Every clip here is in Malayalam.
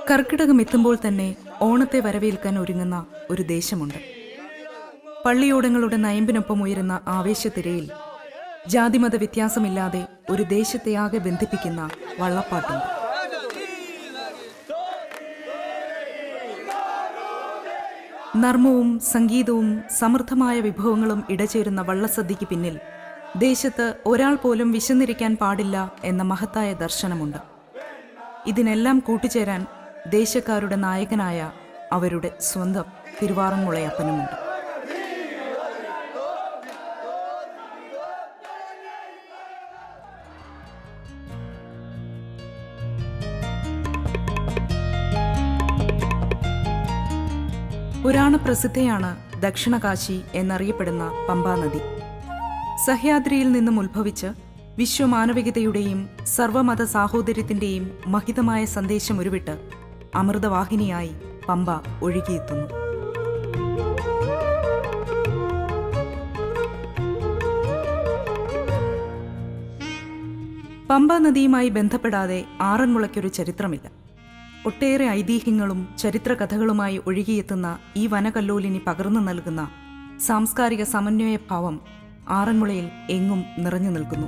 കർക്കിടകം എത്തുമ്പോൾ തന്നെ ഓണത്തെ വരവേൽക്കാൻ ഒരുങ്ങുന്ന ഒരു ദേശമുണ്ട്. പള്ളിയോടങ്ങളുടെ നയമ്പിനൊപ്പം ഉയരുന്ന ആവേശത്തിരയിൽ ജാതിമത വ്യത്യാസമില്ലാതെ ഒരു ദേശത്തെയാകെ ബന്ധിപ്പിക്കുന്ന വള്ളപ്പാട്ടുണ്ട്. നർമ്മവും സംഗീതവും സമൃദ്ധമായ വിഭവങ്ങളും ഇടചേരുന്ന വള്ളസദ്യയ്ക്ക് പിന്നിൽ ദേശത്ത് ഒരാൾ പോലും വിശന്നിരിക്കാൻ പാടില്ല എന്ന മഹത്തായ ദർശനമുണ്ട്. ഇതിനെല്ലാം കൂട്ടിച്ചേരാൻ ദേശക്കാരുടെ നായകനായ അവരുടെ സ്വന്തം തിരുവാറന്മുളയപ്പനുമുണ്ട്. പുരാണപ്രസിദ്ധയാണ് ദക്ഷിണകാശി എന്നറിയപ്പെടുന്ന പമ്പാനദി. സഹ്യാദ്രിയിൽ നിന്നും ഉത്ഭവിച്ച് വിശ്വമാനവികതയുടെയും സർവമത സാഹോദര്യത്തിന്റെയും മഹിതമായ സന്ദേശം ഉരുവിട്ട് അമൃതവാഹിനിയായി പമ്പ ഒഴുകിയെത്തുന്നു. പമ്പാ നദിയുമായി ബന്ധപ്പെടാതെ ആറന്മുളയ്ക്കൊരു ചരിത്രമില്ല. ഒട്ടേറെ ഐതിഹ്യങ്ങളും ചരിത്രകഥകളുമായി ഒഴുകിയെത്തുന്ന ഈ വനകല്ലോലിനി പകർന്നു നൽകുന്ന സാംസ്കാരിക സമന്വയ ഭാവം ആറന്മുളയിൽ എങ്ങും നിറഞ്ഞു നിൽക്കുന്നു.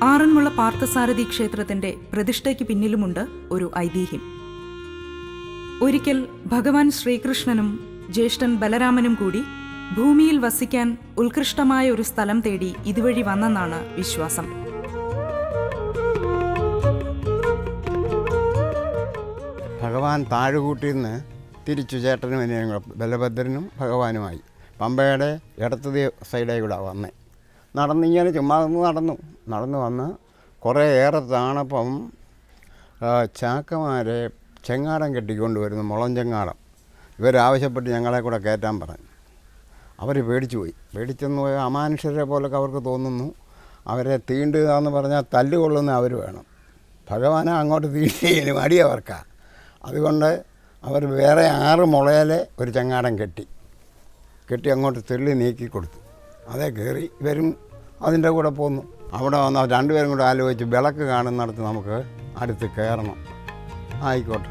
ആറന്മുള പാർത്ഥസാരഥി ക്ഷേത്രത്തിന്റെ പ്രതിഷ്ഠയ്ക്ക് പിന്നിലുമുണ്ട് ഒരു ഐതിഹ്യം. ഒരിക്കൽ ഭഗവാൻ ശ്രീകൃഷ്ണനും ജ്യേഷ്ഠൻ ബലരാമനും കൂടി ഭൂമിയിൽ വസിക്കാൻ ഉത്കൃഷ്ടമായ ഒരു സ്ഥലം തേടി ഇതുവഴി വന്നെന്നാണ് വിശ്വാസം. ഭഗവാൻ താഴുകൂട്ടിൽ നിന്ന് തിരിച്ചു ചേട്ടനും അനിയനും ബലഭദ്രനും ഭഗവാനുമായി പമ്പയുടെ ഇടത്തേ സൈഡായി കൂടെ വന്നേ. നടന്നിങ്ങനെ ചുമ്മാ നടന്നു വന്ന് കുറേ ഏറെ താണപ്പം ചാക്കമാരെ ചെങ്ങാടം കെട്ടിക്കൊണ്ടുവരുന്നു, മുളം ചെങ്ങാടം. ഇവരാവശ്യപ്പെട്ട് ഞങ്ങളെ കൂടെ കയറ്റാൻ പറഞ്ഞു. അവർ പേടിച്ചെന്ന് പോയ അമാനുഷ്യരെ പോലൊക്കെ അവർക്ക് തോന്നുന്നു. അവരെ തീണ്ടുക എന്ന് പറഞ്ഞാൽ തല്ലുകൊള്ളുന്ന അവർ വേണം. ഭഗവാനെ അങ്ങോട്ട് തീണ്ടിയതിന് മടിയവർക്കാണ്. അതുകൊണ്ട് അവർ വേറെ 6 മുളയിലെ ഒരു ചങ്ങാടം കെട്ടി അങ്ങോട്ട് തെള്ളി നീക്കി കൊടുത്തു. അതേ കയറി ഇവരും അതിൻ്റെ കൂടെ പോന്നു. അവിടെ വന്ന് 2 പേരും കൂടെ ആലോചിച്ച് വിളക്ക് കാണുന്നിടത്ത് നമുക്ക് അടുത്ത് കയറണം. ആയിക്കോട്ടെ.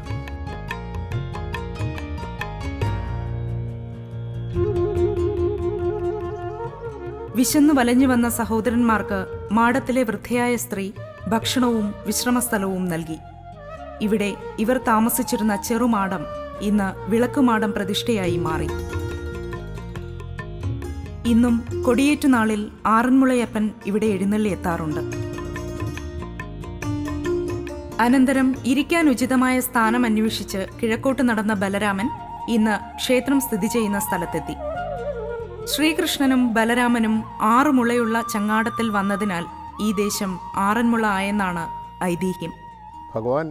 വിശന്നു വലഞ്ഞു വന്ന സഹോദരന്മാർക്ക് മാടത്തിലെ വൃദ്ധയായ സ്ത്രീ ഭക്ഷണവും വിശ്രമസ്ഥലവും നൽകി. ഇവിടെ ഇവർ താമസിച്ചിരുന്ന ചെറുമാടം ഇന്ന് വിളക്കുമാടം പ്രതിഷ്ഠയായി മാറി. ഇന്നും കൊടിയേറ്റുനാളിൽ ആറന്മുളയപ്പൻ ഇവിടെ എഴുന്നള്ളി എത്താറുണ്ട്. അനന്തരം ഇരിക്കാൻ ഉചിതമായ സ്ഥാനം അന്വേഷിച്ച് കിഴക്കോട്ട് നടന്ന ബലരാമൻ ഇന്ന് ക്ഷേത്രം സ്ഥിതി ചെയ്യുന്ന സ്ഥലത്തെത്തി. ശ്രീകൃഷ്ണനും ബലരാമനും 6 മുളയുള്ള ചങ്ങാടത്തിൽ വന്നതിനാൽ ഈ ദേശം ആറന്മുള ആയെന്നാണ് ഐതിഹ്യം. ഭഗവാൻ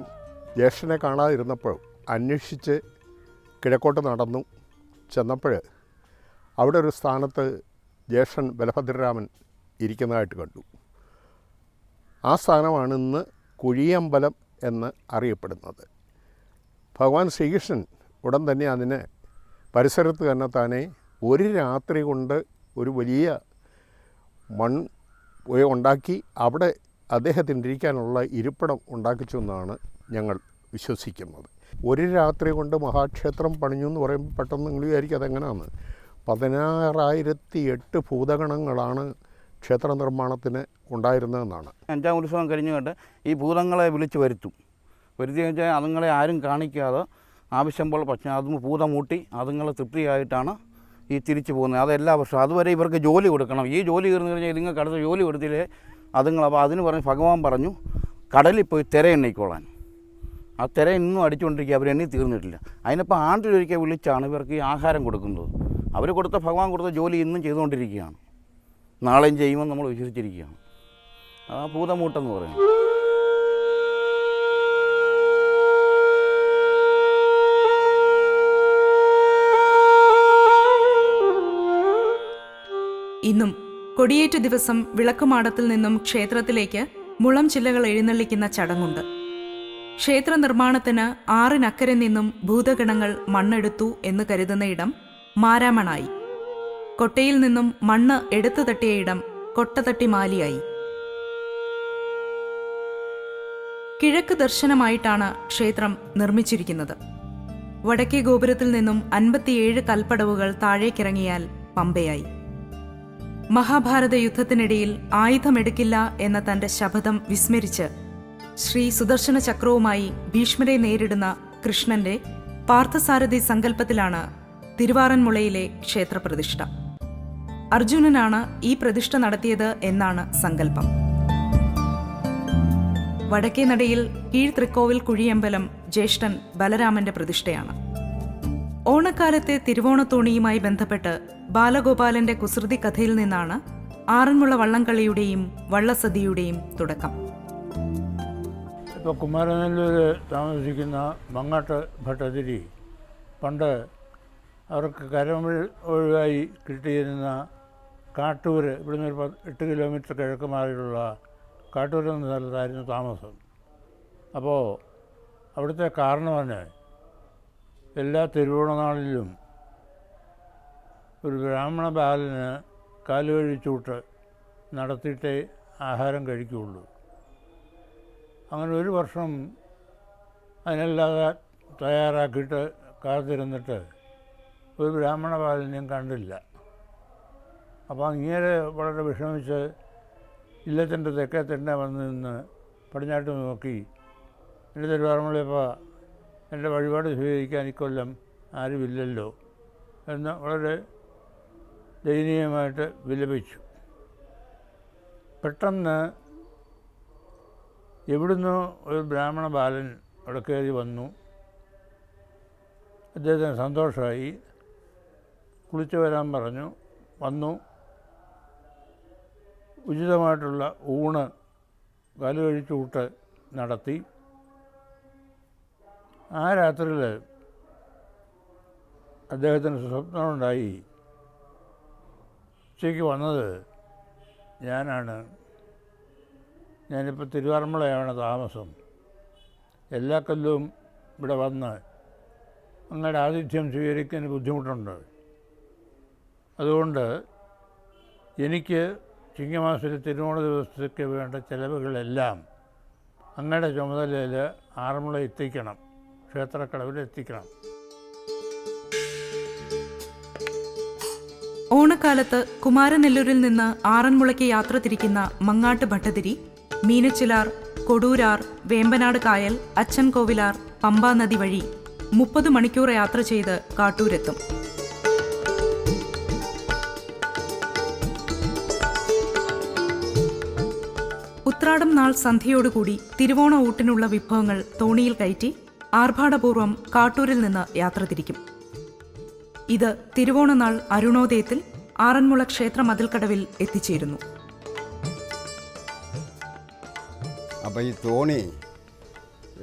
ജ്യേഷ്ഠനെ കാണാതിരുന്നപ്പോൾ അന്വേഷിച്ച് കിഴക്കോട്ട് നടന്നു ചെന്നപ്പോൾ അവിടെ ഒരു സ്ഥാനത്ത് ജ്യേഷ്ഠൻ ബലഭദ്രരാമൻ ഇരിക്കുന്നതായിട്ട് കണ്ടു. ആ സ്ഥാനമാണ് ഇന്ന് കുഴിയമ്പലം എന്ന് അറിയപ്പെടുന്നത്. ഭഗവാൻ ശ്രീകൃഷ്ണൻ ഉടൻ തന്നെ അതിന് പരിസരത്ത് തന്നെ താനെ ഒരു രാത്രി കൊണ്ട് ഒരു വലിയ ഉണ്ടാക്കി അവിടെ അദ്ദേഹത്തിന് ഇരിക്കാനുള്ള ഇരിപ്പിടം ഉണ്ടാക്കിച്ചു എന്നാണ് ഞങ്ങൾ വിശ്വസിക്കുന്നത്. ഒരു രാത്രി കൊണ്ട് മഹാക്ഷേത്രം പണിഞ്ഞു എന്ന് പറയുമ്പോൾ പെട്ടെന്ന് നിങ്ങൾ വിചാരിക്കും അതെങ്ങനെയാണ്. 16,008 ഭൂതഗണങ്ങളാണ് ക്ഷേത്ര നിർമ്മാണത്തിന് ഉണ്ടായിരുന്നതെന്നാണ്. 5ാം ഉത്സവം കഴിഞ്ഞ് കണ്ട് ഈ ഭൂതങ്ങളെ വിളിച്ച് വരുത്തി വെച്ചാൽ അതുങ്ങളെ ആരും കാണിക്കാതെ ആവശ്യം പോലെ പക്ഷേ അതും ഭൂതം മൂട്ടി അതുങ്ങളെ തൃപ്തിയായിട്ടാണ് ഈ തിരിച്ചു പോകുന്നത്. അതെല്ലാ വർഷവും. അതുവരെ ഇവർക്ക് ജോലി കൊടുക്കണം. ഈ ജോലി തീർന്നു കഴിഞ്ഞാൽ നിങ്ങൾക്ക് അടുത്ത ജോലി കൊടുത്തില്ലേ അതുങ്ങൾ. അപ്പോൾ അതിന് പറഞ്ഞ് ഭഗവാൻ പറഞ്ഞു കടലിൽ പോയി തിര എണ്ണിക്കോളാൻ. ആ തിര ഇന്നും അടിച്ചുകൊണ്ടിരിക്കുക, അവരെണ്ണി തീർന്നിട്ടില്ല. അതിനിപ്പോൾ ആണ്ടിലൊരിക്കൽ വിളിച്ചാണ് ഇവർക്ക് ഈ ആഹാരം കൊടുക്കുന്നത്. അവർ കൊടുത്ത ഭഗവാൻ കൊടുത്ത ജോലി ഇന്നും ചെയ്തുകൊണ്ടിരിക്കുകയാണ്. നാളെയും ചെയ്യുമെന്ന് നമ്മൾ വിശ്വസിച്ചിരിക്കുകയാണ്. ആ ഭൂതമൂട്ടെന്ന് പറയുന്നത്. ഇന്നും കൊടിയേറ്റു ദിവസം വിളക്കുമാടത്തിൽ നിന്നും ക്ഷേത്രത്തിലേക്ക് മുളം ചില്ലകൾ എഴുന്നള്ളിക്കുന്ന ചടങ്ങുണ്ട്. ക്ഷേത്ര നിർമ്മാണത്തിന് 6 നിന്നും ഭൂതഗണങ്ങൾ മണ്ണെടുത്തു എന്ന് കരുതുന്ന ഇടം മാരാമണായി. കൊട്ടയിൽ നിന്നും മണ്ണ് എടുത്തു തട്ടിയ ഇടം കൊട്ടതട്ടിമാലിയായി. കിഴക്ക് ദർശനമായിട്ടാണ് ക്ഷേത്രം നിർമ്മിച്ചിരിക്കുന്നത്. വടക്കേ ഗോപുരത്തിൽ നിന്നും 57 കൽപ്പടവുകൾ താഴേക്കിറങ്ങിയാൽ പമ്പയായി. മഹാഭാരത യുദ്ധത്തിനിടയിൽ ആയുധമെടുക്കില്ല എന്ന തന്റെ ശപഥം വിസ്മരിച്ച് ശ്രീ സുദർശന ചക്രവുമായി ഭീഷ്മരെ നേരിടുന്ന കൃഷ്ണന്റെ പാർത്ഥസാരഥി സങ്കല്പത്തിലാണ് തിരുവാറന്മുളയിലെ ക്ഷേത്രപ്രതിഷ്ഠ. അർജുനനാണ് ഈ പ്രതിഷ്ഠ നടത്തിയത് എന്നാണ് സങ്കല്പം. വടക്കേ നടയിൽ കീഴ്ത്രിക്കോവിൽ കുഴിയമ്പലം ജ്യേഷ്ഠൻ ബലരാമന്റെ പ്രതിഷ്ഠയാണ്. ഓണക്കാലത്തെ തിരുവോണത്തോണിയുമായി ബന്ധപ്പെട്ട് ബാലഗോപാലന്റെ കുസൃതി കഥയിൽ നിന്നാണ് ആറന്മുള വള്ളംകളിയുടെയും വള്ളസദ്യയുടെയും തുടക്കം. ഇപ്പോൾ കുമാരനെല്ലൂർ താമസിക്കുന്ന മങ്ങാട്ട് ഭട്ടതിരി പണ്ട് അവർക്ക് കരമഴ ഒഴിവായി കിട്ടിയിരുന്ന കാട്ടൂർ, ഇവിടുന്ന് ഒരു 8 കിലോമീറ്റർ കിഴക്ക് മാറിയുള്ള കാട്ടൂർ എന്ന സ്ഥലത്തായിരുന്നു താമസം. അപ്പോൾ അവിടുത്തെ കാരണവന് എല്ലാ തിരുവോണനാളിലും ഒരു ബ്രാഹ്മണ ബാലന് കാലുകഴിച്ചൂട്ട് നടത്തിയിട്ടേ ആഹാരം കഴിക്കുകയുള്ളൂ. അങ്ങനെ ഒരു വർഷം അതിനല്ലാതെ തയ്യാറാക്കിയിട്ട് കാത്തിരുന്നിട്ട് ഒരു ബ്രാഹ്മണ ബാലനെയും കണ്ടില്ല. അപ്പോൾ അങ്ങേരെ വളരെ വിഷമിച്ച് ഇല്ലത്തിൻ്റെ തെക്കേ തന്നെ വന്ന് നിന്ന് പടിഞ്ഞാട്ട് നോക്കി, എൻ്റെ തിരുവാറന്മുളയപ്പോൾ എൻ്റെ വഴിപാട് സ്വീകരിക്കാൻ ഇക്കൊല്ലം ആരുമില്ലല്ലോ എന്ന് വളരെ ദയനീയമായിട്ട് വിലപിച്ചു. പെട്ടെന്ന് എവിടുന്നോ ഒരു ബ്രാഹ്മണ ബാലൻ അവിടെ കയറി വന്നു. അദ്ദേഹത്തിന് സന്തോഷമായി. കുളിച്ചു വരാൻ പറഞ്ഞു. വന്നു. ഉചിതമായിട്ടുള്ള ഊണ് കാലുകഴിച്ചൂട്ട് നടത്തി. ആ രാത്രിയിൽ അദ്ദേഹത്തിന് സ്വപ്നമുണ്ടായി, ഉച്ചയ്ക്ക് വന്നത് ഞാനിപ്പോൾ തിരുവാറന്മുളയാണ് താമസം. എല്ലാ കൊല്ലവും ഇവിടെ വന്ന് അങ്ങയുടെ ആതിഥ്യം സ്വീകരിക്കാൻ ബുദ്ധിമുട്ടുണ്ട്. അതുകൊണ്ട് എനിക്ക് ചിങ്ങമാസത്തിലെ തിരുവോണ ദിവസത്തേക്ക് വേണ്ട ചെലവുകളെല്ലാം അങ്ങയുടെ ചുമതലയിൽ ആറന്മുള എത്തിക്കണം, ക്ഷേത്രക്കടവിൽ എത്തിക്കണം. ഓണക്കാലത്ത് കുമാരനെല്ലൂരിൽ നിന്ന് ആറന്മുളയ്ക്ക് യാത്ര തിരിക്കുന്ന മങ്ങാട്ട് ഭട്ടതിരി മീനച്ചിലാർ, കൊടൂരാർ, വേമ്പനാട് കായൽ, അച്ചൻകോവിലാർ, പമ്പാ നദി വഴി 30 മണിക്കൂർ യാത്ര ചെയ്ത് കാട്ടൂരെത്തും. ഉത്രാടം നാൾ സന്ധ്യയോടുകൂടി തിരുവോണ ഊട്ടിനുള്ള വിഭവങ്ങൾ തോണിയിൽ കയറ്റി ആർഭാടപൂർവ്വം കാട്ടൂരിൽ നിന്ന് യാത്ര തിരിക്കും. ഇത് തിരുവോണനാൾ അരുണോദയത്തിൽ ആറന്മുള ക്ഷേത്ര മതിൽക്കടവിൽ എത്തിച്ചേരുന്നു. അപ്പോൾ ഈ തോണി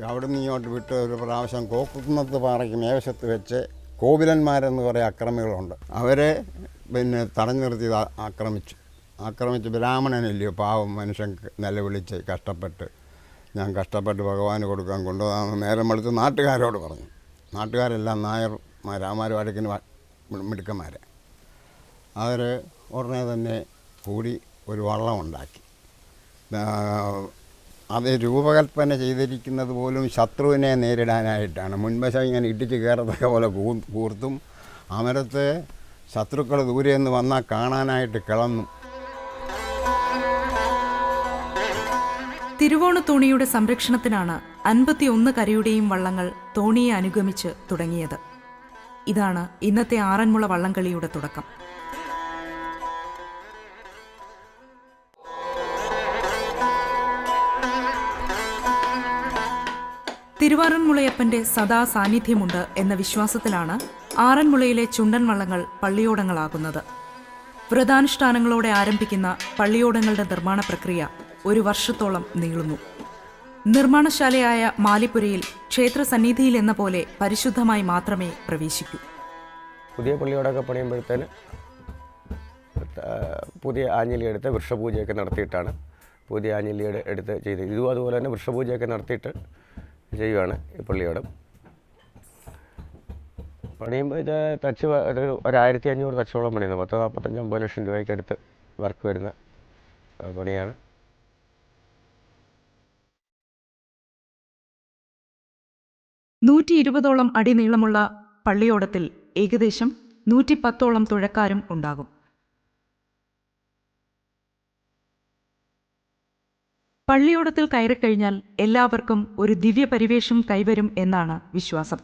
അവിടെ നിന്ന് ഇങ്ങോട്ട് വിട്ട് ഒരു പ്രാവശ്യം കോക്കുന്നത്ത് പാറയ്ക്ക് മേവശത്ത് വെച്ച് കോവിലന്മാരെന്ന് കുറേ അക്രമികളുണ്ട്. അവരെ തടഞ്ഞു നിർത്തി ആക്രമിച്ച് ബ്രാഹ്മണനല്ലയോ പാവം മനുഷ്യൻ നിലവിളിച്ച് കഷ്ടപ്പെട്ട് ഞാൻ കഷ്ടപ്പെട്ട് ഭഗവാന് കൊടുക്കാൻ കൊണ്ടുപോകാമെന്ന് നേരം വെളുത്ത് നാട്ടുകാരോട് പറഞ്ഞു. നാട്ടുകാരെല്ലാം നായർമാർ വടക്കിന് മിടുക്കന്മാരെ. അവർ ഉടനെ തന്നെ കൂടി ഒരു വള്ളമുണ്ടാക്കി. അത് രൂപകൽപ്പന ചെയ്തിരിക്കുന്നത് പോലും ശത്രുവിനെ നേരിടാനായിട്ടാണ്. മുൻവശം ഇങ്ങനെ ഇടിച്ച് കയറത്തക്ക പോലെ കൂർത്തും അമരത്തെ ശത്രുക്കൾ ദൂരെ നിന്ന് വന്നാൽ കാണാനായിട്ട് കിളന്നു. തിരുവോണത്തോണിയുടെ സംരക്ഷണത്തിനാണ് 51 കരയുടെയും വള്ളങ്ങൾ തോണിയെ അനുഗമിച്ച് തുടങ്ങിയത്. ഇതാണ് ഇന്നത്തെ ആറന്മുള വള്ളംകളിയുടെ തുടക്കം. തിരുവാറന്മുളയപ്പന്റെ സദാ സാന്നിധ്യമുണ്ട് എന്ന വിശ്വാസത്തിലാണ് ആറന്മുളയിലെ ചുണ്ടൻ വള്ളങ്ങൾ പള്ളിയോടങ്ങളാകുന്നത്. വ്രതാനുഷ്ഠാനങ്ങളോടെ ആരംഭിക്കുന്ന പള്ളിയോടങ്ങളുടെ നിർമ്മാണ പ്രക്രിയ 1 വർഷത്തോളം നീളുന്നു. നിർമ്മാണശാലയായ മാലിപ്പുരയിൽ ക്ഷേത്രസന്നിധിയിൽ എന്ന പോലെ പരിശുദ്ധമായി മാത്രമേ പ്രവേശിക്കൂ. പുതിയ പള്ളിയോടൊക്കെ പണിയുമ്പോഴത്തേന് പുതിയ ആഞ്ഞിലി എടുത്ത് വൃക്ഷപൂജയൊക്കെ നടത്തിയിട്ടാണ് പുതിയ ആഞ്ഞിലി എടുത്ത് ചെയ്തത്. ഇതും അതുപോലെ തന്നെ വൃക്ഷപൂജയൊക്കെ നടത്തിയിട്ട് ചെയ്യുകയാണ് ഈ പള്ളിയോടം. പണിയുമ്പോൾ ഇത് തച്ച് ഒരു 1500 തച്ചോളം പണിയുന്നത്. 45-50 ലക്ഷം രൂപയ്ക്ക് അടുത്ത് വർക്ക് വരുന്ന പണിയാണ്. 120ഓളം അടി നീളമുള്ള പള്ളിയോടത്തിൽ ഏകദേശം 110ഓളം തുഴക്കാരും ഉണ്ടാകും. പള്ളിയോടത്തിൽ കയറിക്കഴിഞ്ഞാൽ എല്ലാവർക്കും ഒരു ദിവ്യപരിവേഷം കൈവരും എന്നാണ് വിശ്വാസം.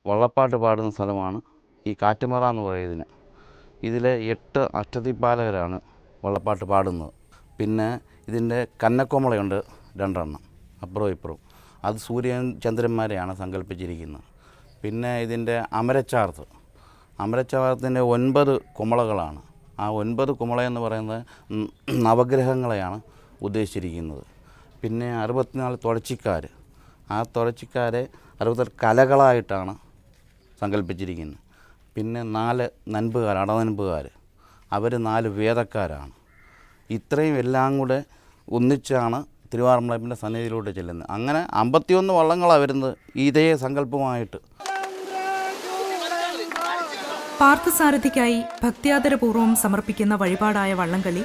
വള്ളപ്പാട്ട് പാടുന്ന സ്ഥലമാണ് ഈ കാറ്റുമറ എന്ന് പറയുന്നതിന്. ഇതിലെ 8 അഷ്ടദിക്പാലകരാണ് വള്ളപ്പാട്ട് പാടുന്നത്. പിന്നെ ഇതിൻ്റെ കന്നക്കൊമളയുണ്ട് 2 എണ്ണം അപ്പുറവും ഇപ്പുറവും. അത് സൂര്യൻ ചന്ദ്രന്മാരെയാണ് സങ്കല്പിച്ചിരിക്കുന്നത്. പിന്നെ ഇതിൻ്റെ അമരച്ചാർത്തിൻ്റെ 9 കുമളകളാണ്. ആ 9 കുമളയെന്ന് പറയുന്നത് നവഗ്രഹങ്ങളെയാണ് ഉദ്ദേശിച്ചിരിക്കുന്നത്. പിന്നെ 64 തുഴച്ചിക്കാർ. ആ തുഴച്ചിക്കാരെ 68 കലകളായിട്ടാണ് സങ്കല്പിച്ചിരിക്കുന്നത്. പിന്നെ 4 നൻപുകാർ, അടനൻപുകാർ, അവർ 4 വേദക്കാരാണ്. ഇത്രയും എല്ലാം കൂടെ ഒന്നിച്ചാണ് തിരുവാറന്മുളയപ്പൻ്റെ സന്നിധിയിലോട്ട് ചെല്ലുന്നത്. അങ്ങനെ 51 വള്ളങ്ങളാണ് വരുന്നത് ഇതേ സങ്കല്പമായിട്ട്. പാർത്ഥസാരഥിക്കായി ഭക്ത്യാദരപൂർവ്വം സമർപ്പിക്കുന്ന വഴിപാടായ വള്ളംകളി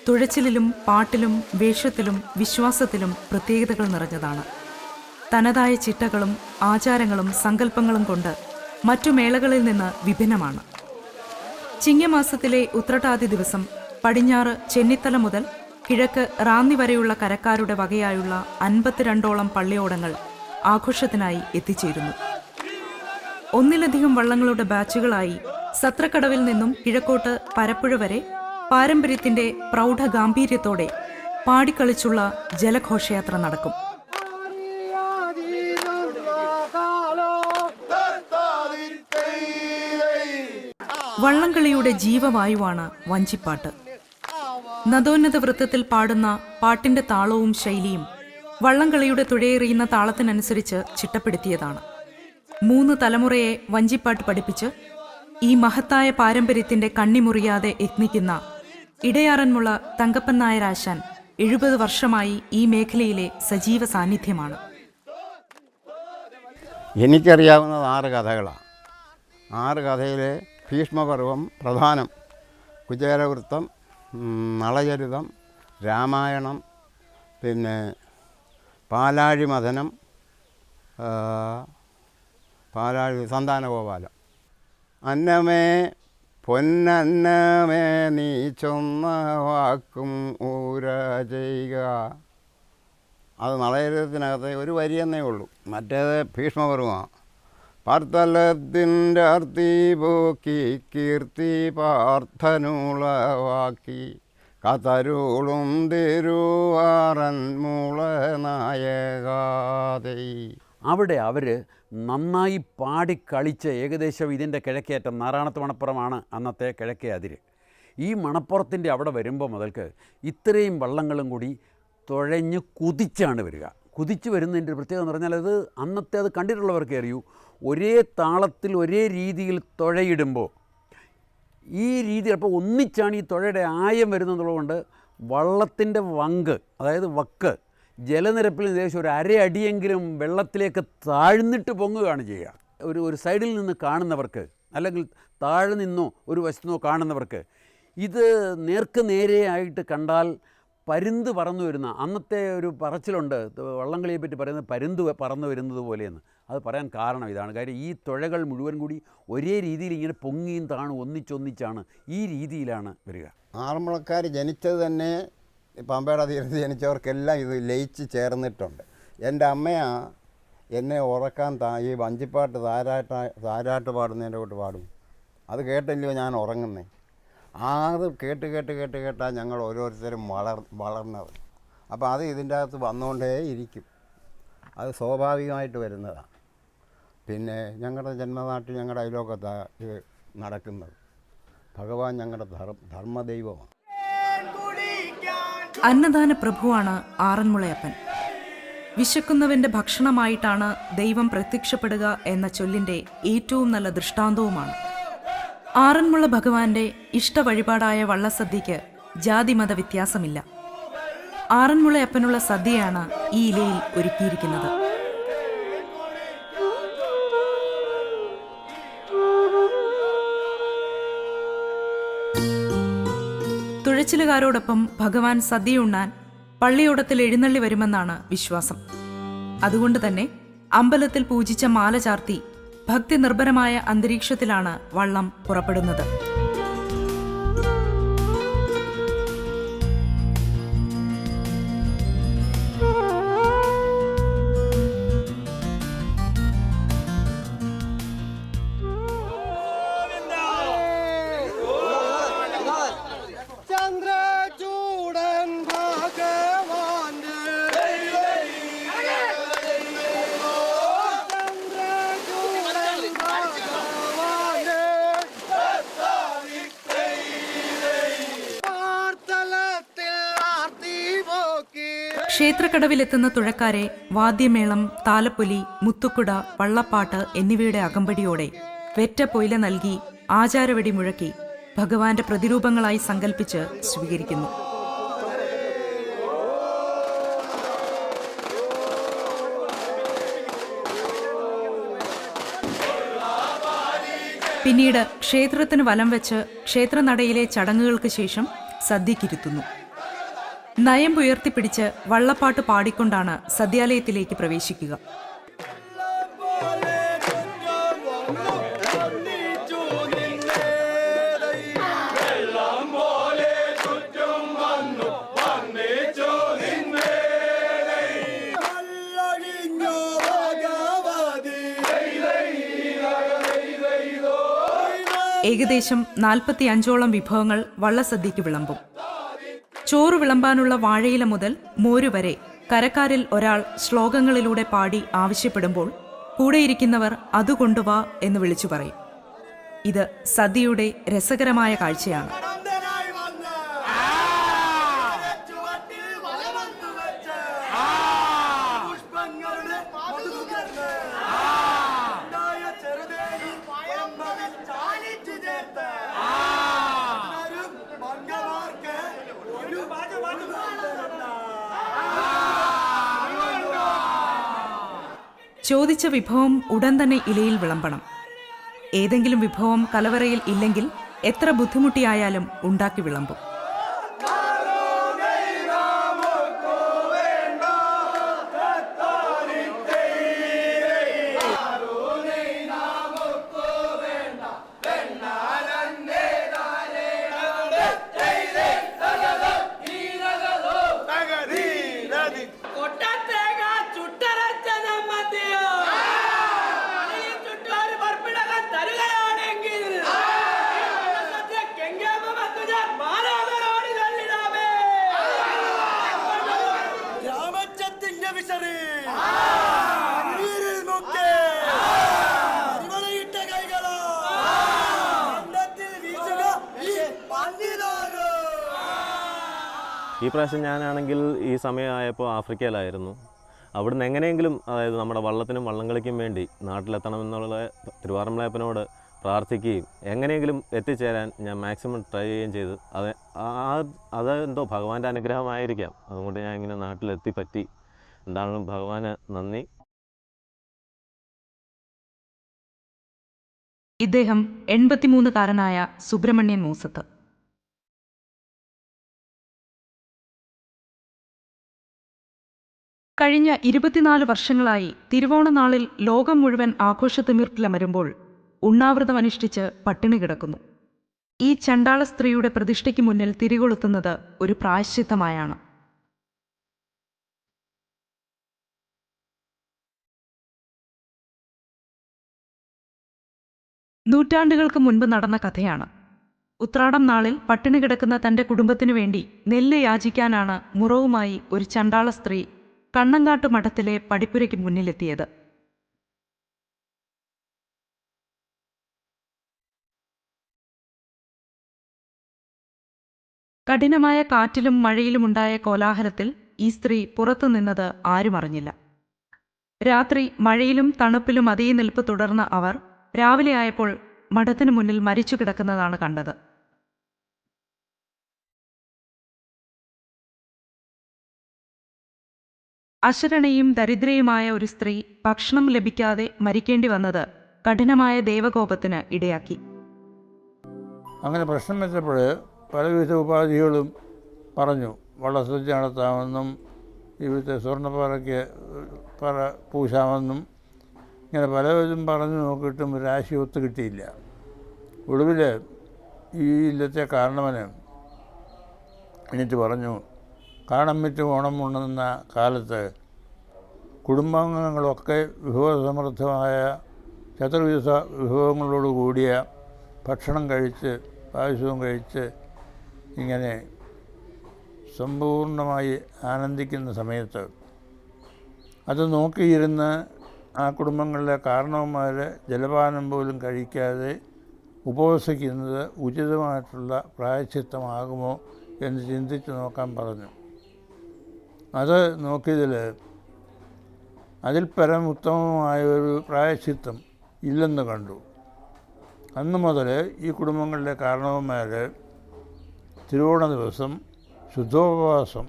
തുഴച്ചിലിലും പാട്ടിലും വേഷത്തിലും വിശ്വാസത്തിലും പ്രത്യേകതകൾ നിറഞ്ഞതാണ്. തനതായ ചിട്ടകളും ആചാരങ്ങളും സങ്കല്പങ്ങളും കൊണ്ട് മറ്റു മേളകളിൽ നിന്ന് വിഭിന്നമാണ്. ചിങ്ങമാസത്തിലെ ഉത്രട്ടാതി ദിവസം പടിഞ്ഞാറ് ചെന്നിത്തല മുതൽ കിഴക്ക് റാന്നി വരെയുള്ള കരക്കാരുടെ വകയായുള്ള 52ഓളം പള്ളിയോടങ്ങൾ ആഘോഷത്തിനായി എത്തിച്ചേരുന്നു. ഒന്നിലധികം വള്ളങ്ങളുടെ ബാച്ചുകളായി സത്രക്കടവിൽ നിന്നും കിഴക്കോട്ട് പരപ്പുഴ വരെ പാരമ്പര്യത്തിന്റെ പ്രൗഢഗാംഭീര്യത്തോടെ പാടിക്കളിച്ചുള്ള ജലഘോഷയാത്ര നടക്കും. വള്ളംകളിയുടെ ജീവവായുവാണ് വഞ്ചിപ്പാട്ട്. നദോന്നത വൃത്തത്തിൽ പാടുന്ന പാട്ടിന്റെ താളവും ശൈലിയും വള്ളംകളിയുടെ തുഴയെറിയുന്ന താളത്തിനനുസരിച്ച് ചിട്ടപ്പെടുത്തിയതാണ്. 3 തലമുറയെ വഞ്ചിപ്പാട്ട് പഠിപ്പിച്ച് ഈ മഹത്തായ പാരമ്പര്യത്തിന്റെ കണ്ണിമുറിയാതെ യത്നിക്കുന്ന ഇടയാറന്മുള തങ്കപ്പൻ നായരാശാൻ 70 വർഷമായി ഈ മേഖലയിലെ സജീവ സാന്നിധ്യമാണ്. എനിക്കറിയാവുന്നത് 6 കഥകളാണ്. 6 കഥയിലെ ഭീഷ്മപർവം പ്രധാനം, കുചേലവൃത്തം, നളചരിതം, രാമായണം, പിന്നെ പാലാഴിമഥനം, സന്താനഗോപാലം. അന്നമേ പൊന്നന്നമേ നീ ചൊന്ന വാക്കും ഊര ചെയ്യുക. അത് നളചരിതത്തിനകത്ത് ഒരു വരിയെന്നേ ഉള്ളൂ. മറ്റേത് ഭീഷ്മപർവമാണ്. പാർത്തലത്തിൻ്റെ അർത്തി പോക്കി കീർത്തി പാർത്ഥനുളവാക്കി കതരുളും തിരുവാറന്മുള നായകാതൈ. അവിടെ അവർ നന്നായി പാടിക്കളിച്ച് ഏകദേശം ഇതിൻ്റെ കിഴക്കേറ്റം നാറാണത്ത് മണപ്പുറമാണ് അന്നത്തെ കിഴക്കേ അതിര്. ഈ മണപ്പുറത്തിൻ്റെ അവിടെ വരുമ്പോൾ മുതൽക്ക് ഇത്രയും വള്ളങ്ങളും കൂടി തുഴഞ്ഞ് കുതിച്ചാണ് വരിക. കുതിച്ച് വരുന്നതിൻ്റെ ഒരു പ്രത്യേകത എന്ന് പറഞ്ഞാൽ അത് അന്നത്തെ അത് കണ്ടിട്ടുള്ളവർക്ക് അറിയൂ. ഒരേ താളത്തിൽ ഒരേ രീതിയിൽ തുഴയിടുമ്പോൾ ഈ രീതി അപ്പോൾ ഒന്നിച്ചാണ് ഈ തുഴയുടെ ആയം വരുന്നതുകൊണ്ട് വള്ളത്തിൻ്റെ വങ്ക്, അതായത് വക്ക്, ജലനിരപ്പിൽ ഏകദേശം ഒരു അരയടിയെങ്കിലും വെള്ളത്തിലേക്ക് താഴ്ന്നിട്ട് പൊങ്ങുകയാണ് ചെയ്യുക. ഒരു സൈഡിൽ നിന്ന് കാണുന്നവർക്ക്, അല്ലെങ്കിൽ താഴെ നിന്നോ ഒരു വശത്തുനിന്നോ കാണുന്നവർക്ക് ഇത് നേർക്ക് നേരെയായിട്ട് കണ്ടാൽ പരുന്ത് പറന്നു വരുന്ന, അന്നത്തെ ഒരു പറച്ചിലുണ്ട് വള്ളംകളിയെ പറ്റി പറയുന്നത് പരുന്ത് പറന്നു വരുന്നത് പോലെയെന്ന്. അത് പറയാൻ കാരണം ഇതാണ്. കാര്യം ഈ തുഴകൾ മുഴുവൻ കൂടി ഒരേ രീതിയിൽ ഇങ്ങനെ പൊങ്ങിയും താണും ഒന്നിച്ചൊന്നിച്ചാണ് ഈ രീതിയിലാണ് വരിക. ആറന്മുളക്കാർ ജനിച്ചത് തന്നെ പമ്പയുടെ തീരത്ത് ജനിച്ചവർക്കെല്ലാം ഇത് ലയിച്ച് ചേർന്നിട്ടുണ്ട്. എൻ്റെ അമ്മയാ എന്നെ ഉറക്കാൻ ഈ വഞ്ചിപ്പാട്ട് താരാട്ട് പാടുന്നതിൻ്റെ കൂട്ട് പാടും. അത് കേട്ടില്ലയോ ഞാൻ ഉറങ്ങുന്നേ. അത് കേട്ടാണ് ഞങ്ങൾ ഓരോരുത്തരും വളർന്നത്. അപ്പോൾ അത് ഇതിൻ്റെ അകത്ത് വന്നുകൊണ്ടേ ഇരിക്കും. അത് സ്വാഭാവികമായിട്ട് വരുന്നതാണ്. പിന്നെ ഞങ്ങളുടെ ജന്മനാട്ടിൽ ഞങ്ങളുടെ അയലോക്കത്താണ് ഇത് നടക്കുന്നത്. ഭഗവാൻ ഞങ്ങളുടെ ധർമ്മദൈവമാണ്. അന്നദാന പ്രഭുവാണ് ആറന്മുളയപ്പൻ. വിശക്കുന്നവന്റെ ഭക്ഷണമായിട്ടാണ് ദൈവം പ്രത്യക്ഷപ്പെടുക എന്ന ചൊല്ലിന്റെ ഏറ്റവും നല്ല ദൃഷ്ടാന്തവുമാണ്. ആറന്മുള ഭഗവാന്റെ ഇഷ്ടവഴിപാടായ വള്ളസദ്യയ്ക്ക് ജാതിമത വ്യത്യാസമില്ല. ആറന്മുളയപ്പനുള്ള സദ്യയാണ് ഈ ഇലയിൽ ഒരുക്കിയിരിക്കുന്നത്. തുഴച്ചിലുകാരോടൊപ്പം ഭഗവാൻ സദ്യയുണ്ണാൻ പള്ളിയോടത്തിൽ എഴുന്നള്ളി വരുമെന്നാണ് വിശ്വാസം. അതുകൊണ്ട് തന്നെ അമ്പലത്തിൽ പൂജിച്ച മാല ചാർത്തി ഭക്തി നിർഭരമായ അന്തരീക്ഷത്തിലാണ് വള്ളം പുറപ്പെടുന്നത്. ക്ഷേത്രക്കടവിലെത്തുന്ന തുഴക്കാരെ വാദ്യമേളം, താലപ്പൊലി, മുത്തുക്കുട, വള്ളപ്പാട്ട് എന്നിവയുടെ അകമ്പടിയോടെ വെറ്റ പൊയില നൽകി ആചാരവെടി മുഴക്കി ഭഗവാന്റെ പ്രതിരൂപങ്ങളായി സങ്കല്പിച്ച് സ്വീകരിക്കുന്നു. പിന്നീട് ക്ഷേത്രത്തിന് വലം വെച്ച് ക്ഷേത്രനടയിലെ ചടങ്ങുകൾക്ക് ശേഷം സദ്യക്കിരുത്തുന്നു. നയമ്പുയർത്തിപ്പിടിച്ച് വള്ളപ്പാട്ട് പാടിക്കൊണ്ടാണ് സദ്യാലയത്തിലേക്ക് പ്രവേശിക്കുക. ഏകദേശം 45ഓളം വിഭവങ്ങൾ വള്ളസദ്യയ്ക്ക് വിളമ്പും. ചോറ് വിളമ്പാനുള്ള വാഴയില മുതൽ മോര് വരെ കരക്കാരിൽ ഒരാൾ ശ്ലോകങ്ങളിലൂടെ പാടി ആവശ്യപ്പെടുമ്പോൾ കൂടെയിരിക്കുന്നവർ അതുകൊണ്ടുവാ എന്ന് വിളിച്ചു പറയും. ഇത് സദ്യയുടെ രസകരമായ കാഴ്ചയാണ്. ചോദിച്ച വിഭവം ഉടൻ തന്നെ ഇലയിൽ വിളമ്പണം. ഏതെങ്കിലും വിഭവം കലവറയിൽ ഇല്ലെങ്കിൽ എത്ര ബുദ്ധിമുട്ടിയായാലും ഉണ്ടാക്കി വിളമ്പും. ഈ പ്രാവശ്യം ഞാനാണെങ്കിൽ ഈ സമയമായപ്പോൾ ആഫ്രിക്കയിലായിരുന്നു. അവിടുന്ന് എങ്ങനെയെങ്കിലും, അതായത് നമ്മുടെ വള്ളത്തിനും വള്ളംകളിക്കും വേണ്ടി നാട്ടിലെത്തണമെന്നുള്ള തിരുവാറന്മുളയപ്പനോട് പ്രാർത്ഥിക്കുകയും എങ്ങനെയെങ്കിലും എത്തിച്ചേരാൻ ഞാൻ മാക്സിമം ട്രൈ ചെയ്യുകയും ചെയ്തു. അതെന്തോ ഭഗവാന്റെ അനുഗ്രഹമായിരിക്കാം. അതുകൊണ്ട് ഞാൻ ഇങ്ങനെ നാട്ടിലെത്തി പറ്റി. എന്താണ് ഭഗവാന് നന്ദി. ഇദ്ദേഹം 83കാരനായ സുബ്രഹ്മണ്യൻ മൂസത്ത്. കഴിഞ്ഞ 24 വർഷങ്ങളായി തിരുവോണനാളിൽ ലോകം മുഴുവൻ ആഘോഷത്തിമിർപ്പിലമരുമ്പോൾ ഉണ്ണാവൃതമനുഷ്ഠിച്ച് പട്ടിണി കിടക്കുന്നു. ഈ ചണ്ടാള സ്ത്രീയുടെ പ്രതിഷ്ഠയ്ക്ക് മുന്നിൽ തിരികൊളുത്തുന്നത് ഒരു പ്രായശ്ചിത്തമായാണ്. നൂറ്റാണ്ടുകൾക്ക് മുൻപ് നടന്ന കഥയാണ്. ഉത്രാടം നാളിൽ പട്ടിണി കിടക്കുന്ന തന്റെ കുടുംബത്തിനു വേണ്ടി നെല്ല് യാചിക്കാനാണ് മുറവുമായി ഒരു ചണ്ടാള സ്ത്രീ കണ്ണങ്കാട്ട് മഠത്തിലെ പടിപ്പുരയ്ക്ക് മുന്നിലെത്തിയത്. കഠിനമായ കാറ്റിലും മഴയിലുമുണ്ടായ കോലാഹലത്തിൽ ഈ സ്ത്രീ പുറത്തു നിന്നത് ആരും അറിഞ്ഞില്ല. രാത്രി മഴയിലും തണുപ്പിലും അതേ നിൽപ്പ് തുടർന്ന അവർ രാവിലെ ആയപ്പോൾ മഠത്തിനു മുന്നിൽ മരിച്ചു കിടക്കുന്നതാണ് കണ്ടത്. അശരണയും ദരിദ്രയുമായ ഒരു സ്ത്രീ ഭക്ഷണം ലഭിക്കാതെ മരിക്കേണ്ടി വന്നത് കഠിനമായ ദൈവകോപത്തിന് ഇടയാക്കി. അങ്ങനെ പ്രശ്നം വെച്ചപ്പോൾ പലവിധ ഉപാധികളും പറഞ്ഞു. വള്ളസദ്യ നടത്താമെന്നും ഇവിടുത്തെ സ്വർണ്ണപ്പാറയ്ക്ക് പറ പൂശാമെന്നും ഇങ്ങനെ പലവിധം പറഞ്ഞു നോക്കിയിട്ടും ഒരാശി ഒത്തു കിട്ടിയില്ല. ഒടുവിൽ ഈ ഇല്ലത്തെ കാരണവന് എന്നിട്ട് പറഞ്ഞു, കാണം വിറ്റ് ഓണം ഉണ്ണുന്ന കാലത്ത് കുടുംബാംഗങ്ങളൊക്കെ വിഭവസമൃദ്ധമായ ചതുർവിധ വിഭവങ്ങളോട് കൂടിയ ഭക്ഷണം കഴിച്ച് പായസവും കഴിച്ച് ഇങ്ങനെ സമ്പൂർണ്ണമായി ആനന്ദിക്കുന്ന സമയത്ത് അത് നോക്കിയിരുന്ന് ആ കുടുംബങ്ങളിലെ കാരണവന്മാർ ജലപാനം പോലും കഴിക്കാതെ ഉപവസിക്കുന്നത് ഉചിതമായിട്ടുള്ള പ്രായശ്ചിത്തമാകുമോ എന്ന് ചിന്തിച്ച് നോക്കാൻ പറഞ്ഞു. അത് നോക്കിയതിൽ അതിൽ പരം ഉത്തമമായ ഒരു പ്രായശ്ചിത്തം ഇല്ലെന്ന് കണ്ടു. അന്ന് മുതൽ ഈ കുടുംബങ്ങളിലെ കാരണവന്മാർ തിരുവോണ ദിവസം ശുദ്ധോപവാസം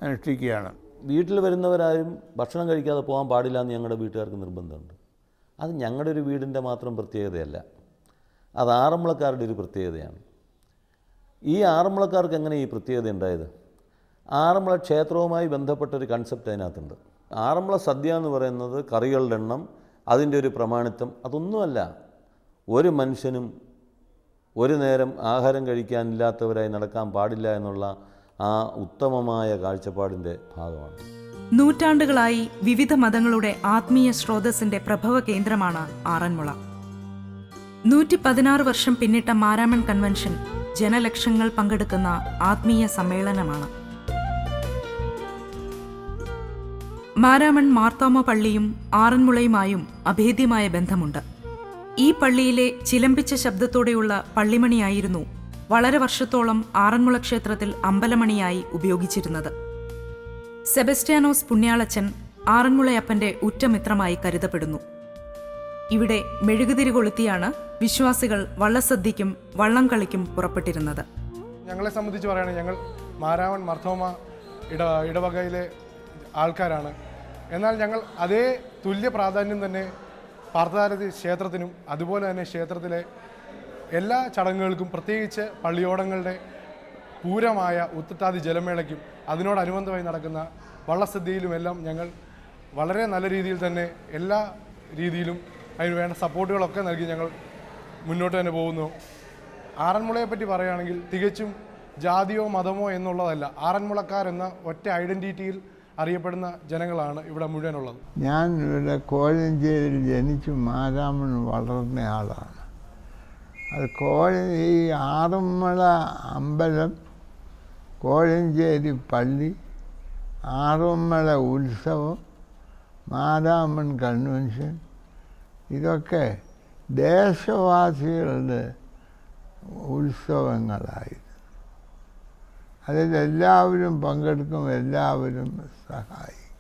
അനുഷ്ഠിക്കുകയാണ്. വീട്ടിൽ വരുന്നവരാരും ഭക്ഷണം കഴിക്കാതെ പോകാൻ പാടില്ല എന്ന് ഞങ്ങളുടെ വീട്ടുകാർക്ക് നിർബന്ധമുണ്ട്. അത് ഞങ്ങളുടെ ഒരു വീടിൻ്റെ മാത്രം പ്രത്യേകതയല്ല, അത് ആറന്മുളക്കാരുടെ ഒരു പ്രത്യേകതയാണ്. ഈ ആറന്മുളക്കാർക്ക് എങ്ങനെ ഈ പ്രത്യേകത ഉണ്ടായത്? ആറന്മുള ക്ഷേത്രവുമായി ബന്ധപ്പെട്ടൊരു കൺസെപ്റ്റ് അതിനകത്തുണ്ട്. ആറന്മുള സദ്യ എന്ന് പറയുന്നത് കറികളുടെ എണ്ണം, അതിൻ്റെ ഒരു പ്രമാണിത്വം, അതൊന്നുമല്ല. ഒരു മനുഷ്യനും ഒരു നേരം ആഹാരം കഴിക്കാനില്ലാത്തവരായി നടക്കാൻ പാടില്ല എന്നുള്ള ആ ഉത്തമമായ കാഴ്ചപ്പാടിൻ്റെ ഭാഗമാണ്. നൂറ്റാണ്ടുകളായി വിവിധ മതങ്ങളുടെ ആത്മീയ സ്രോതസ്സിന്റെ പ്രഭവ കേന്ദ്രമാണ് ആറന്മുള. 116 വർഷം പിന്നിട്ട മാരാമൺ കൺവെൻഷൻ ജനലക്ഷങ്ങൾ പങ്കെടുക്കുന്ന ആത്മീയ സമ്മേളനമാണ്. മാരാമൺ മാർത്തോമ പള്ളിയും ആറന്മുളയുമായും അഭേദ്യമായ ബന്ധമുണ്ട്. ഈ പള്ളിയിലെ ചിലമ്പിച്ച ശബ്ദത്തോടെയുള്ള പള്ളിമണിയായിരുന്നു വളരെ വർഷത്തോളം ആറന്മുള ക്ഷേത്രത്തിൽ അമ്പലമണിയായി ഉപയോഗിച്ചിരുന്നത്. സെബസ്റ്റ്യാനോസ് പുണ്യാളച്ചൻ ആറന്മുളയപ്പന്റെ ഉറ്റമിത്രമായി കരുതപ്പെടുന്നു. ഇവിടെ മെഴുകുതിരി കൊളുത്തിയാണ് വിശ്വാസികൾ വള്ളസദ്യയ്ക്കും വള്ളം കളിക്കും പുറപ്പെട്ടിരുന്നത്. ഞങ്ങളെ സംബന്ധിച്ച് പറയുകയാണെങ്കിൽ ഞങ്ങൾ മാരാമൺ മാർത്തോമ ഇടവകയിലെ ആൾക്കാരാണ്. എന്നാൽ ഞങ്ങൾ അതേ തുല്യ പ്രാധാന്യം തന്നെ പാർത്ഥസാരഥി ക്ഷേത്രത്തിനും അതുപോലെ തന്നെ ക്ഷേത്രത്തിലെ എല്ലാ ചടങ്ങുകൾക്കും, പ്രത്യേകിച്ച് പള്ളിയോടങ്ങളുടെ പൂരമായ ഉത്രട്ടാതി ജലമേളയ്ക്കും അതിനോടനുബന്ധമായി നടക്കുന്ന വള്ളസദ്യയിലുമെല്ലാം ഞങ്ങൾ വളരെ നല്ല രീതിയിൽ തന്നെ എല്ലാ രീതിയിലും അതിന് വേണ്ട സപ്പോർട്ടുകളൊക്കെ നൽകി ഞങ്ങൾ മുന്നോട്ട് തന്നെ പോകുന്നു. ആറന്മുളയെപ്പറ്റി പറയുകയാണെങ്കിൽ തികച്ചും ജാതിയോ മതമോ എന്നുള്ളതല്ല, ആറന്മുളക്കാരെന്ന ഒറ്റ ഐഡൻറ്റിറ്റിയിൽ അറിയപ്പെടുന്ന ജനങ്ങളാണ് ഇവിടെ മുഴുവനുള്ളത്. ഞാൻ ഇവിടെ കോഴഞ്ചേരിയിൽ ജനിച്ചു മാരാമൺ വളർന്ന ആളാണ്. അത് ഈ ആറന്മുള അമ്പലം, കോഴഞ്ചേരി പള്ളി, ആറന്മുള ഉത്സവം, മാരാമൺ കൺവെൻഷൻ, ഇതൊക്കെ ദേശവാസികളുടെ ഉത്സവങ്ങളായിരുന്നു. അതിലെല്ലാവരും പങ്കെടുക്കും, എല്ലാവരും സഹായിക്കും.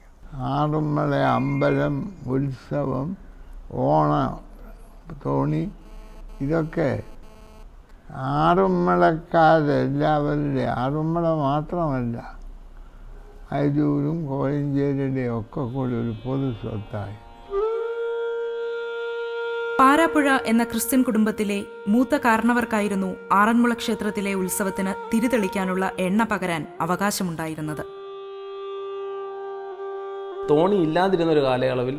ആറന്മുള അമ്പലം, ഉത്സവം, ഓണ തോണി, ഇതൊക്കെ ആറന്മുളക്കാരെല്ലാവരുടെ, ആറന്മുള മാത്രമല്ല അരൂരും കോഴഞ്ചേരിയുടെയും ഒക്കെ കൂടി ഒരു പൊതു സ്വത്തായി. പാരാപ്പുഴ എന്ന ക്രിസ്ത്യൻ കുടുംബത്തിലെ മൂത്ത കാരണവർക്കായിരുന്നു ആറന്മുള ക്ഷേത്രത്തിലെ ഉത്സവത്തിന് തിരിതെളിക്കാനുള്ള എണ്ണ പകരാൻ അവകാശമുണ്ടായിരുന്നത്. തോണി ഇല്ലാതിരുന്നൊരു കാലയളവിൽ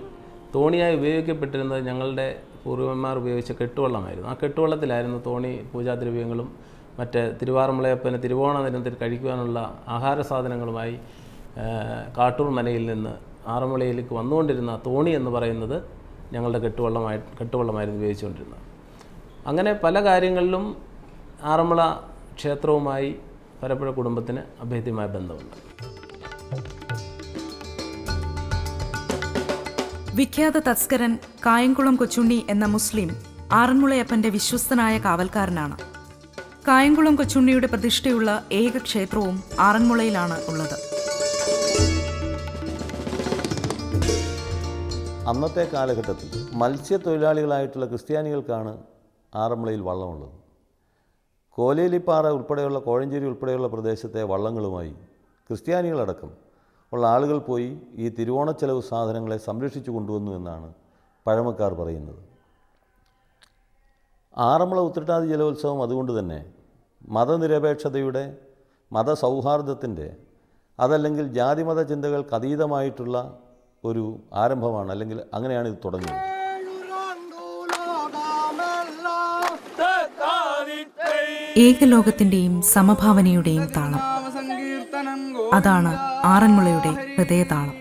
തോണിയായി ഉപയോഗിക്കപ്പെട്ടിരുന്നത് ഞങ്ങളുടെ പൂർവ്വന്മാർ ഉപയോഗിച്ച കെട്ടുവള്ളമായിരുന്നു. ആ കെട്ടുവള്ളത്തിലായിരുന്നു തോണി പൂജാദ്രവ്യങ്ങളും മറ്റ് തിരുവാറന്മുളയപ്പന് തിരുവോണ ദിനത്തിൽ കഴിക്കുവാനുള്ള ആഹാര സാധനങ്ങളുമായി കാട്ടൂർ മനയിൽ നിന്ന് ആറന്മുളയിലേക്ക് വന്നുകൊണ്ടിരുന്ന തോണി എന്ന് പറയുന്നത് ഞങ്ങളുടെ കെട്ടുവള്ളമായിരുന്നു ഉപയോഗിച്ചുകൊണ്ടിരുന്നത്. അങ്ങനെ പല കാര്യങ്ങളിലും ആറന്മുള ക്ഷേത്രവുമായി പരപ്പുഴ കുടുംബത്തിന് അഭേദ്യമായ ബന്ധമുണ്ട്. വിഖ്യാത തസ്കരൻ കായംകുളം കൊച്ചുണ്ണി എന്ന മുസ്ലിം ആറന്മുളയപ്പന്റെ വിശ്വസ്തനായ കാവൽക്കാരനാണ്. കായംകുളം കൊച്ചുണ്ണിയുടെ പ്രതിഷ്ഠയുള്ള ഏക ക്ഷേത്രവും ആറന്മുളയിലാണ് ഉള്ളത്. അന്നത്തെ കാലഘട്ടത്തിൽ മത്സ്യത്തൊഴിലാളികളായിട്ടുള്ള ക്രിസ്ത്യാനികൾക്കാണ് ആറന്മുളയിൽ വള്ളമുള്ളത്. കോലേലിപ്പാറ ഉൾപ്പെടെയുള്ള കോഴഞ്ചേരി ഉൾപ്പെടെയുള്ള പ്രദേശത്തെ വള്ളങ്ങളുമായി ക്രിസ്ത്യാനികളടക്കം ഉള്ള ആളുകൾ പോയി ഈ തിരുവോണച്ചെലവ് സാധനങ്ങളെ സംരക്ഷിച്ചു കൊണ്ടുവന്നു എന്നാണ് പഴമക്കാർ പറയുന്നത്. ആറന്മുള ഉത്രട്ടാതി ജലോത്സവം അതുകൊണ്ട് തന്നെ മതനിരപേക്ഷതയുടെ, മതസൗഹാർദ്ദത്തിൻ്റെ, അതല്ലെങ്കിൽ ജാതിമത ചിന്തകൾക്ക് അതീതമായിട്ടുള്ള ഒരു ആരംഭമാണ്, അല്ലെങ്കിൽ അങ്ങനെയാണ് ഇത് തുടങ്ങിയത്. ഏകലോകത്തിന്റെയും സമഭാവനയുടെയും താളം, അതാണ് ആറന്മുളയുടെ ഹൃദയതാളം.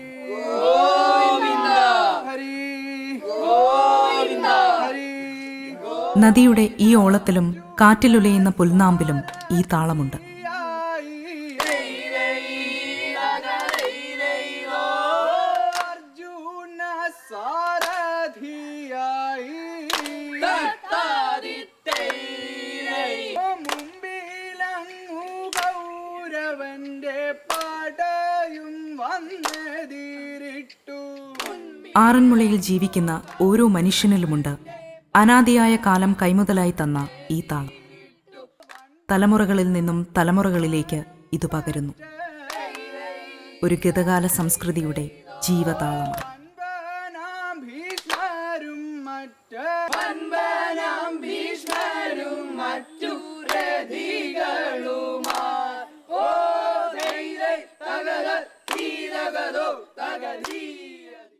നദിയുടെ ഈ ഓളത്തിലും കാറ്റിലുലയുന്ന പുൽനാമ്പിലും ഈ താളമുണ്ട്. ആറന്മുളയിൽ ജീവിക്കുന്ന ഓരോ മനുഷ്യനിലുമുണ്ട് അനാദിയായ കാലം കൈമുതലായി തന്ന ഈ താളം. തലമുറകളിൽ നിന്നും തലമുറകളിലേക്ക് ഇത് പകരുന്നു. ഒരു ഗതകാല സംസ്കൃതിയുടെ ജീവതാളമാണ്.